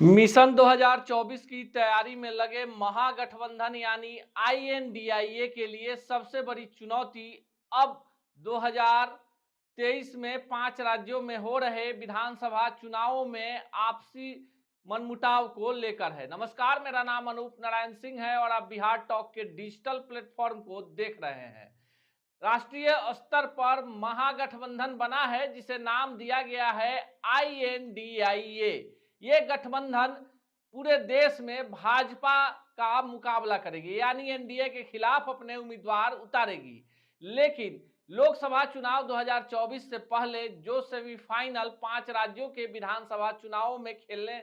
Mission 2024 की तैयारी में लगे महागठबंधन यानी आईएनडीआईए के लिए सबसे बड़ी चुनौती अब 2023 में 5 राज्यों में हो रहे विधानसभा चुनावों में आपसी मनमुटाव को लेकर है। नमस्कार, मेरा नाम अनूप नारायण सिंह है और आप बिहार टॉक के डिजिटल प्लेटफॉर्म को देख रहे हैं। राष्ट्रीय स्तर पर महागठबंधन बना है जिसे नाम दिया गया है आईएनडीआईए। ये गठबंधन पूरे देश में भाजपा का मुकाबला करेगी, यानी एनडीए के खिलाफ अपने उम्मीदवार उतारेगी। लेकिन लोकसभा चुनाव 2024 से पहले जो सेमीफाइनल 5 राज्यों के विधानसभा चुनावों में खेलने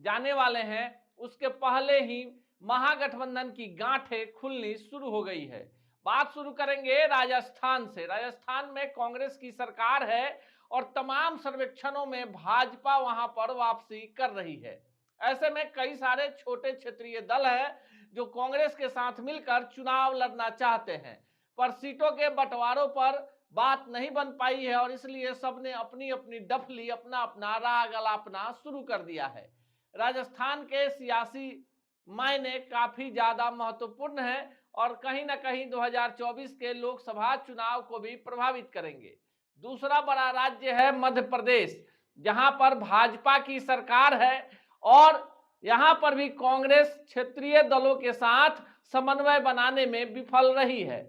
जाने वाले हैं, उसके पहले ही महागठबंधन की गांठें खुलनी शुरू हो गई है। बात शुरू करेंगे राजस्थान से। राजस्थान में कांग्रेस की सरकार है और तमाम सर्वेक्षणों में भाजपा वहां पर वापसी कर रही है। ऐसे में कई सारे छोटे क्षेत्रीय दल हैं जो कांग्रेस के साथ मिलकर चुनाव लड़ना चाहते हैं, पर सीटों के बंटवारों पर बात नहीं बन पाई है और इसलिए सबने अपनी अपनी डफली, अपना अपना राग अलापना शुरू कर दिया है। राजस्थान के सियासी मायने काफी ज्यादा महत्वपूर्ण है और कहीं ना कहीं 2024 के लोकसभा चुनाव को भी प्रभावित करेंगे। दूसरा बड़ा राज्य है मध्य प्रदेश, जहां पर भाजपा की सरकार है और यहां पर भी कांग्रेस क्षेत्रीय दलों के साथ समन्वय बनाने में विफल रही है।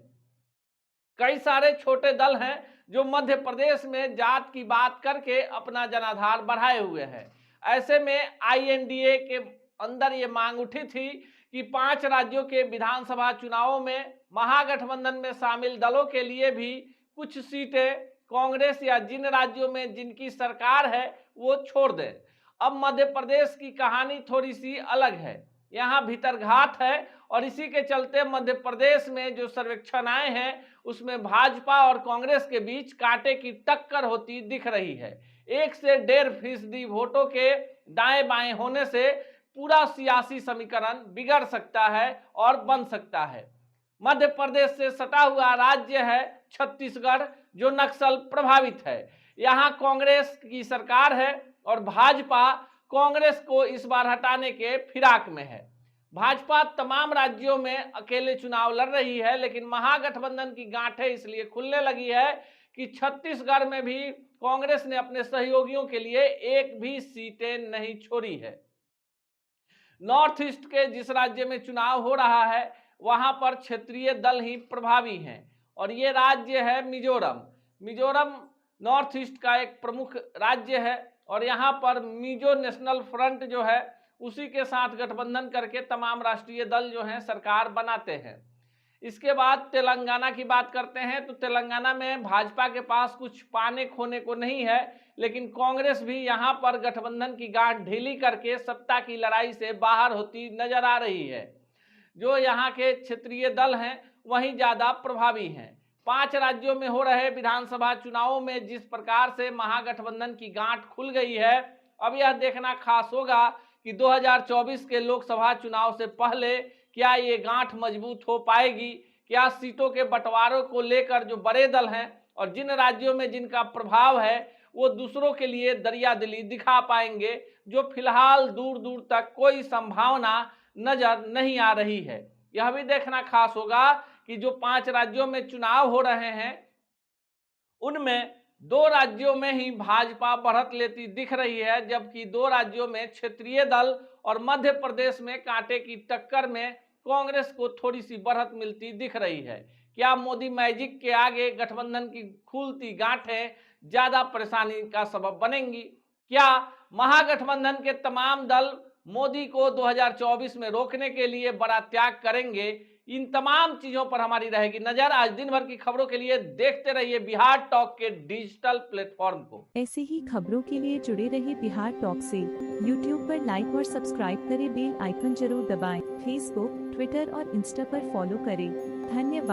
कई सारे छोटे दल हैं जो मध्य प्रदेश में जात की बात करके अपना जनाधार बढ़ाए हुए हैं। ऐसे में आईएनडीए के अंदर ये मांग उठी थी कि 5 राज्यों के विधानसभा चुनावों में महागठबंधन में शामिल दलों के लिए भी कुछ सीटें कांग्रेस या जिन राज्यों में जिनकी सरकार है वो छोड़ दें। अब मध्य प्रदेश की कहानी थोड़ी सी अलग है, यहाँ भीतरघात है और इसी के चलते मध्य प्रदेश में जो सर्वेक्षण आए हैं उसमें भाजपा और कांग्रेस के बीच कांटे की टक्कर होती दिख रही है। 1 से 1.5% वोटों के दाएं बाएं होने से पूरा सियासी समीकरण बिगड़ सकता है और बन सकता है। मध्य प्रदेश से सटा हुआ राज्य है छत्तीसगढ़, जो नक्सल प्रभावित है। यहाँ कांग्रेस की सरकार है और भाजपा कांग्रेस को इस बार हटाने के फिराक में है। भाजपा तमाम राज्यों में अकेले चुनाव लड़ रही है, लेकिन महागठबंधन की गांठें इसलिए खुलने लगी है कि छत्तीसगढ़ में भी कांग्रेस ने अपने सहयोगियों के लिए एक भी सीटें नहीं छोड़ी है। नॉर्थ ईस्ट के जिस राज्य में चुनाव हो रहा है वहां पर क्षेत्रीय दल ही प्रभावी हैं और ये राज्य है मिजोरम। मिजोरम नॉर्थ ईस्ट का एक प्रमुख राज्य है और यहाँ पर मिजो नेशनल फ्रंट जो है उसी के साथ गठबंधन करके तमाम राष्ट्रीय दल जो हैं सरकार बनाते हैं। इसके बाद तेलंगाना की बात करते हैं तो तेलंगाना में भाजपा के पास कुछ पाने खोने को नहीं है, लेकिन कांग्रेस भी यहां पर गठबंधन की गांठ ढीली करके सत्ता की लड़ाई से बाहर होती नजर आ रही है। जो यहां के क्षेत्रीय दल हैं वहीं ज्यादा प्रभावी हैं। 5 राज्यों में हो रहे विधानसभा चुनावों में जिस प्रकार से महागठबंधन की गांठ खुल गई है, अब यह देखना खास होगा कि 2024 के लोकसभा चुनाव से पहले क्या ये गांठ मजबूत हो पाएगी। क्या सीटों के बंटवारों को लेकर जो बड़े दल हैं और जिन राज्यों में जिनका प्रभाव है वो दूसरों के लिए दरियादिली दिखा पाएंगे, जो फिलहाल दूर दूर तक कोई संभावना नजर नहीं आ रही है। यह भी देखना खास होगा कि जो 5 राज्यों में चुनाव हो रहे हैं उनमें 2 राज्यों में ही भाजपा बढ़त लेती दिख रही है, जबकि 2 राज्यों में क्षेत्रीय दल और मध्य प्रदेश में कांटे की टक्कर में कांग्रेस को थोड़ी सी बढ़त मिलती दिख रही है। क्या मोदी मैजिक के आगे गठबंधन की खुलती गांठें ज्यादा परेशानी का सबब बनेंगी? क्या महागठबंधन के तमाम दल मोदी को 2024 में रोकने के लिए बड़ा त्याग करेंगे? इन तमाम चीजों पर हमारी रहेगी नजर। आज दिन भर की खबरों के लिए देखते रहिए बिहार टॉक के डिजिटल प्लेटफॉर्म को। ऐसे ही खबरों के लिए जुड़े रहिए बिहार टॉक से। यूट्यूब पर लाइक और सब्सक्राइब करें, बेल आइकन जरूर दबाएं। फेसबुक, ट्विटर और इंस्टा पर फॉलो करें। धन्यवाद।